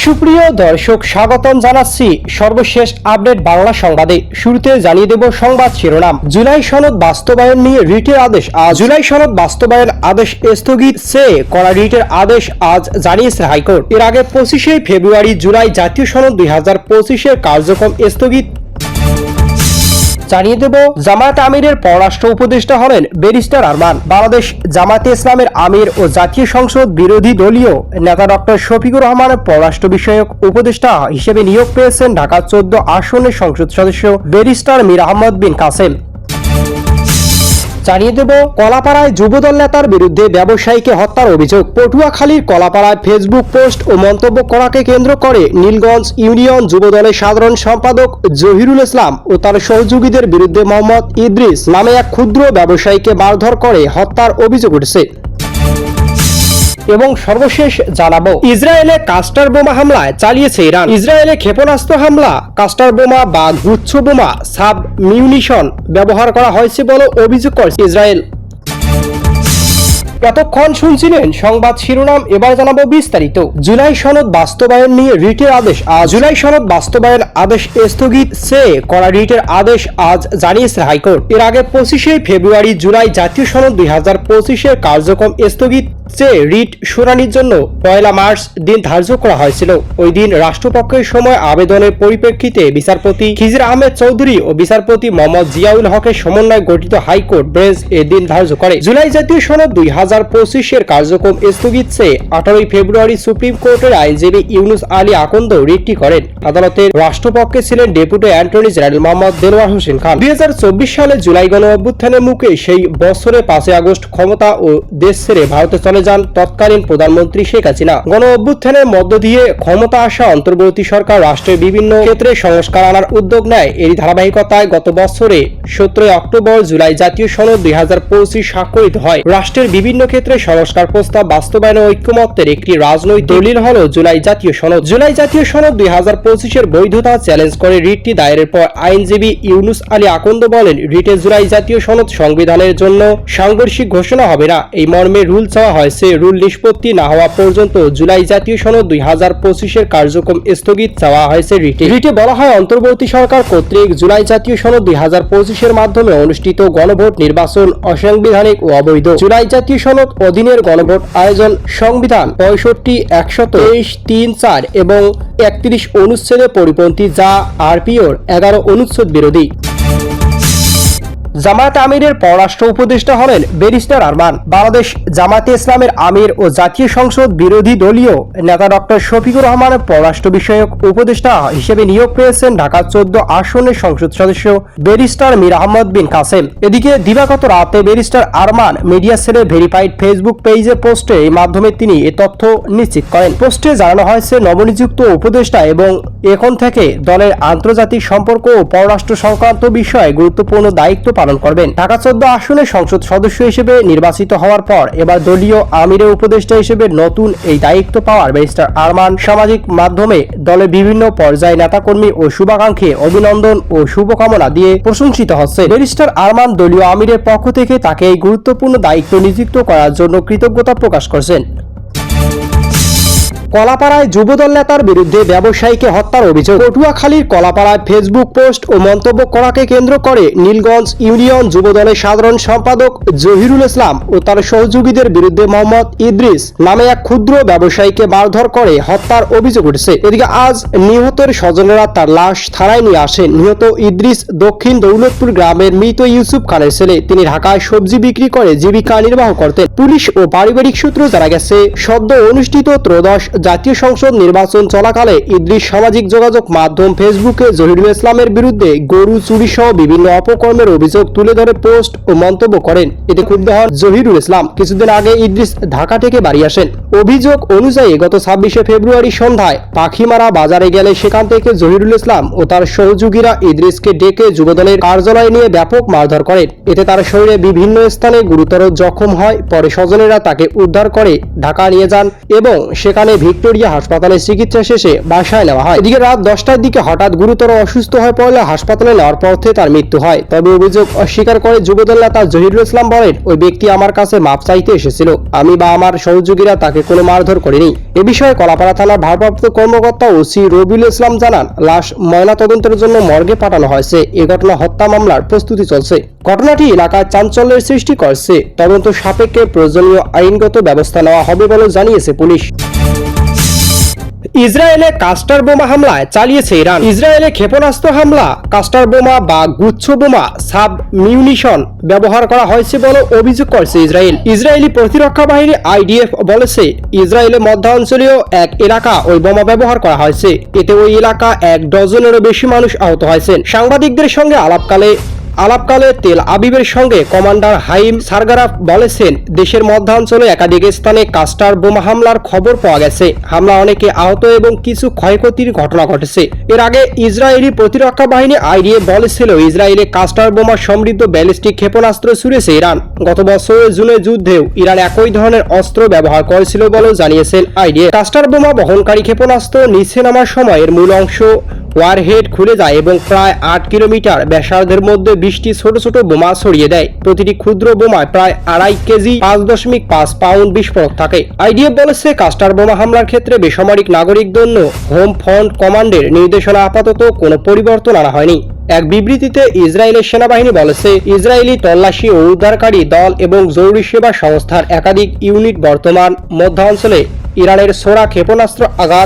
সুপ্রিয় দর্শক, স্বাগতম জানাচ্ছি সর্বশেষ আপডেট বাংলা সংবাদে। শুরুতে জানিয়ে দেব সংবাদ শিরোনাম। জুলাই সনদ বাস্তবায়ন নিয়ে রিটের আদেশ আজ। জুলাই সনদ বাস্তবায়ন আদেশ স্থগিত চেয়ে করা রিটের আদেশ আজ জানিয়েছে হাইকোর্ট। এর আগে 25শে ফেব্রুয়ারি জুলাই জাতীয় সনদ 2025-এর কার্যক্রম স্থগিত জানিয়ে দেব। জামায়াত আমিরের পররাষ্ট্র উপদেষ্টা হলেন ব্যারিস্টার আরমান। বাংলাদেশ জামায়াতে ইসলামের আমির ও জাতীয় সংসদ বিরোধী দলীয় নেতা ডক্টর শফিকুর রহমানের পররাষ্ট্র বিষয়ক উপদেষ্টা হিসেবে নিয়োগ পেয়েছেন ঢাকা 14 আসনের সংসদ সদস্য ব্যারিস্টার মীর আহমদ বিন কাসেম। জানিয়ে দেব, কলাপাড়ায় যুবদল নেতার বিরুদ্ধে ব্যবসায়ীকে হত্যার অভিযোগ। পটুয়াখালীর কলাপাড়ায় ফেসবুক পোস্ট ও মন্তব্য করাকে কেন্দ্র করে নীলগঞ্জ ইউনিয়ন যুবদলের সাধারণ সম্পাদক জহিরুল ইসলাম ও তার সহযোগীদের বিরুদ্ধে মোহাম্মদ ইদ্রিস নামে এক ক্ষুদ্র ব্যবসায়ীকে মারধর করে হত্যার অভিযোগ উঠেছে। এবং সর্বশেষ জানাবো, ইসরায়েলে ক্লাস্টার বোমা হামলায় চালিয়েছে ইরান। ইসরায়েলে ক্ষেপণাস্ত্র হামলা, ক্লাস্টার বোমা বা গুচ্ছ বোমা, সাব মিউনিশন ব্যবহার করা হয়েছে বলে অভিযোগ করেছে ইসরায়েল। এতক্ষণ শুনছিলেন সংবাদ শিরোনাম, এবার জানাবো বিস্তারিত। জুলাই সনদ বাস্তবায়ন নিয়ে রিটের আদেশ আজ। জুলাই সনদ বাস্তবায়ন আদেশ স্থগিত চেয়ে করা রিটের আদেশ আজ জানিয়েছে হাইকোর্ট। এর আগে 25শে ফেব্রুয়ারি জুলাই জাতীয় সনদ 2025-এর কার্যক্রম স্থগিত চেয়ে রিট শুনানির জন্য 1 মার্চ দিন ধার্য করা হয়েছিল। ওই দিন রাষ্ট্রপক্ষের সময় আবেদনের পরিপ্রেক্ষিতে বিচারপতি খিজির আহমেদ চৌধুরী ও বিচারপতি মোহাম্মদ জিয়াউল হকের সমন্বয়ে গঠিত হাইকোর্ট বেঞ্চ এ দিন ধার্য করে। জুলাই জাতীয় সনদ 2025-এর কার্যক্রম স্থগিত চেয়ে 18 ফেব্রুয়ারি সুপ্রিম কোর্টের আইনজীবী ইউনুস আলী আকন্দ রিটটি করেন। আদালতের রাষ্ট্রপক্ষে ছিলেন deputy attorney general Mohammad Delwar Hossain Khan. 2024 সালে জুলাই গণ অভ্যুত্থানের মুখে সেই বছরে 5 আগস্ট ক্ষমতা ও দেশ ছেড়ে ভারতে চলে যান তৎকালীন প্রধানমন্ত্রী শেখ হাসিনা। গণ অভ্যুত্থানের মধ্য দিয়ে ক্ষমতা আসা অন্তর্বর্তী সরকার রাষ্ট্রের বিভিন্ন ক্ষেত্রে সংস্কার আনার উদ্যোগ নেয়। এরই ধারাবাহিকতায় গত বছরে 17 অক্টোবর জুলাই জাতীয় সনদ 2025 স্বাক্ষরিত হয়। রাষ্ট্রের বিভিন্ন ক্ষেত্রে সংস্কার প্রস্তাব বাস্তবায়নে ঐক্যমত্যের একটি রাজনৈতিক দলিল হল জুলাই জাতীয় সনদ। জুলাই জাতীয় সনদ 2025-এর বৈধতা চ্যালেঞ্জ করে রিটটি দায়েরের পর আইনজীবী ইউনুস আলী আকন্দ বলেন, রিটে জুলাই জাতীয় সনদ সংবিধানের জন্য সাংঘর্ষিক ঘোষণা হবে না, এই মর্মে রুল চাওয়া হয়েছে। রুল নিষ্পত্তি না হওয়া পর্যন্ত জুলাই জাতীয় সনদ 2025-এর কার্যক্রম স্থগিত চাওয়া হয়েছে রিটে। রিটে বলা হয়, অন্তর্বর্তী সরকার কর্তৃক জুলাই জাতীয় সনদ 2025-এর মাধ্যমে অনুষ্ঠিত গণভোট নির্বাচন অসাংবিধানিক ও অবৈধ। জুলাই জাতীয় সনদ অধীনের গণভোট আয়োজন সংবিধান 65, 123, 3, 4 এবং 31 অনুচ্ছেদে পরিপন্থী, যা আরপিওর 11 অনুচ্ছেদ বিরোধী। জামায়াত আমিরের পররাষ্ট্র উপদেষ্টা হলেন ব্যারিস্টার আরমান। বাংলাদেশ জামায়াতে ইসলামের আমির ও জাতীয় সংসদ বিরোধী দলীয় নেতা ডক্টর শফিকুর রহমানের পররাষ্ট্র বিষয়ক উপদেষ্টা হিসেবে নিয়োগ পেয়েছেন ঢাকা 14 আসনের সংসদ সদস্য ব্যারিস্টার মীর আহমদ বিন কাসেম। এদিকে দিবাগত রাতে ব্যারিস্টার আরমান মিডিয়া সেলের ভেরিফাইড ফেসবুক পেজে পোস্টে এই মাধ্যমে তিনি এ তথ্য নিশ্চিত করেন। পোস্টে জানানো হয়েছে, নবনিযুক্ত উপদেষ্টা এবং এখন থেকে দলের আন্তর্জাতিক সম্পর্ক ও পররাষ্ট্র সংক্রান্ত বিষয়ে গুরুত্বপূর্ণ দায়িত্ব পালন করবেন। ঢাকা 14 আসনের সংসদ সদস্য হিসেবে নির্বাচিত হওয়ার পর এবার দলীয় আমিরের উপদেষ্টা হিসেবে নতুন এই দায়িত্ব পাওয়ার ব্যারিস্টার আরমান সামাজিক মাধ্যমে দলের বিভিন্ন পর্যায়ে নেতাকর্মী ও শুভাকাঙ্ক্ষী অভিনন্দন ও শুভকামনা দিয়ে প্রশংসিত হচ্ছে। ব্যারিস্টার আরমান দলীয় আমিরের পক্ষ থেকে তাকে এই গুরুত্বপূর্ণ দায়িত্ব নিযুক্ত করার জন্য কৃতজ্ঞতা প্রকাশ করেছেন। কলাপাড়ায় যুবদল নেতার বিরুদ্ধে ব্যবসায়ীকে হত্যার অভিযোগ। পটুয়াখালীর কলাপাড়ায় ফেসবুক পোস্ট ও মন্তব্য করাকে কেন্দ্র করে নীলগঞ্জ ইউনিয়ন যুবদলের সাধারণ সম্পাদক জহিরুল ইসলাম ও তার সহযোগীদের বিরুদ্ধে মোহাম্মদ ইদ্রিস নামে এক ক্ষুদ্র ব্যবসায়ীকে মারধর করে হত্যার অভিযোগ উঠেছে। এদিকে আজ নিহতের স্বজনেরা তার লাশ থানায় নিয়ে আসেন। নিহত ইদ্রিস দক্ষিণ দৌলতপুর গ্রামের মৃত ইউসুফ খানের ছেলে। তিনি ঢাকায় সবজি বিক্রি করে জীবিকা নির্বাহ করতেন। পুলিশ ও পারিবারিক সূত্র জানা গেছে, সদ্য অনুষ্ঠিত ত্রয়োদশ জাতীয় সংসদ নির্বাচন চলাকালে ইদ্রিস সামাজিক যোগাযোগ মাধ্যম ফেসবুকে জহিরুল ইসলামের বিরুদ্ধে গরু চুরি সহ বিভিন্ন অপকর্মের অভিযোগ তুলে ধরে পোস্ট ও মন্তব্য করেন। এতে ক্ষুব্ধ হন জহিরুল ইসলাম। কিছুদিন আগে ইদ্রিস ঢাকা থেকে বাড়ি আসেন। অভিযোগ অনুযায়ী গত 26শে ফেব্রুয়ারি সন্ধ্যায় পাখিমারা বাজারে গেলে সেখান থেকে জহিরুল ইসলাম ও তার সহযোগীরা ইদ্রিসকে ডেকে যুবদলের কার্যালয়ে নিয়ে ব্যাপক মারধর করেন। এতে তার শরীরে বিভিন্ন স্থানে গুরুতর জখম হয়। পরে স্বজনেরা তাকে উদ্ধার করে ঢাকা নিয়ে যান এবং সেখানে ভিক্টোরিয়া হাসপাতালে চিকিৎসা শেষে বাসায় নেওয়া হয়। এদিকে রাত 10টার দিকে হঠাৎ গুরুতর অসুস্থ হয়ে পড়লে হাসপাতালে নেওয়ার পর থেকে তার মৃত্যু হয়। তবে অভিযোগ অস্বীকার করে যুবদল নেতা জহিরুল ইসলাম বলেন, ওই ব্যক্তি আমার কাছে মাপ চাইতে এসেছিল, আমি বা আমার সহযোগীরা তাকে কোনো মারধর করিনি। এ বিষয়ে কলাপাড়া থানার ভারপ্রাপ্ত কর্মকর্তা ওসি রবিউল ইসলাম জানান, লাশ ময়নাতদন্তের জন্য মর্গে পাঠানো হয়েছে। এ ঘটনা হত্যা মামলার প্রস্তুতি চলছে। ঘটনাটি এলাকায় চাঞ্চল্যের সৃষ্টি করছে। তদন্ত সাপেক্ষে প্রয়োজনীয় আইনগত ব্যবস্থা নেওয়া হবে বলে জানিয়েছে পুলিশ। ইসরায়েলে ক্লাস্টার বোমা হামলায় চালিয়েছে ইরান। ইসরায়েলে ক্ষেপণাস্ত্র হামলা, ক্লাস্টার বোমা বা গুচ্ছ বোমা, সাব মিউনিশন ব্যবহার করা হয়েছে বলে অভিযোগ করেছে ইসরায়েল। ইসরায়েলি প্রতিরক্ষা বাহিনী IDF বলেছে, ইসরায়েলের মধ্যাঞ্চলীয় এক এলাকা ওই বোমা ব্যবহার করা হয়েছে। এতে ওই এলাকা 1 ডজনেরও বেশি মানুষ আহত হয়েছেন। সাংবাদিকদের সঙ্গে আলাপকালে তেল আবিবের সঙ্গে কমান্ডার হাইম সারগারাফ বলেছেন, দেশের মধ্যাঞ্চলে একাধিক স্থানে ক্লাস্টার বোমা হামলার খবর পাওয়া গেছে। হামলা অনেকে আহত এবং কিছু ক্ষয়ক্ষতির ঘটনা ঘটেছে। এর আগে ইসরায়েলি প্রতিরক্ষা বাহিনী IDF বলেছিল, ইসরায়েলে ক্লাস্টার বোমা সমৃদ্ধ ব্যালিস্টিক ক্ষেপণাস্ত্র ছুড়েছে ইরান। গত বছরের জুনের যুদ্ধেও ইরান একই ধরনের অস্ত্র ব্যবহার করেছিল বলেও জানিয়েছেন IDF। ক্লাস্টার বোমা বহনকারী ক্ষেপণাস্ত্র নিচে নামার সময় এর মূল অংশ ওয়ারহেড খুলে যায় এবং প্রায় 8 কিলোমিটার ব্যাসার্ধের মধ্যে 20টি ছোট ছোট বোমা ছড়িয়ে দেয়। প্রতিটি ক্ষুদ্র বোমায় প্রায় 2.5 কেজি 5.5 পাউন্ড বিস্ফোরক থাকে। IDF বলেছে, ক্লাস্টার বোমা হামলার ক্ষেত্রে বেসামরিক নাগরিক জন্য হোম ফ্রন্ট কমান্ডের নির্দেশনা আপাতত কোনো পরিবর্তন আনা হয়নি। এক বিবৃতিতে ইসরায়েলের সেনাবাহিনী বলেছে, ইসরায়েলি তল্লাশি ও উদ্ধারকারী দল এবং জরুরি সেবা সংস্থার একাধিক ইউনিট বর্তমান মধ্যাঞ্চলে ইরানের ছোড়া ক্ষেপণাস্ত্র আঘাত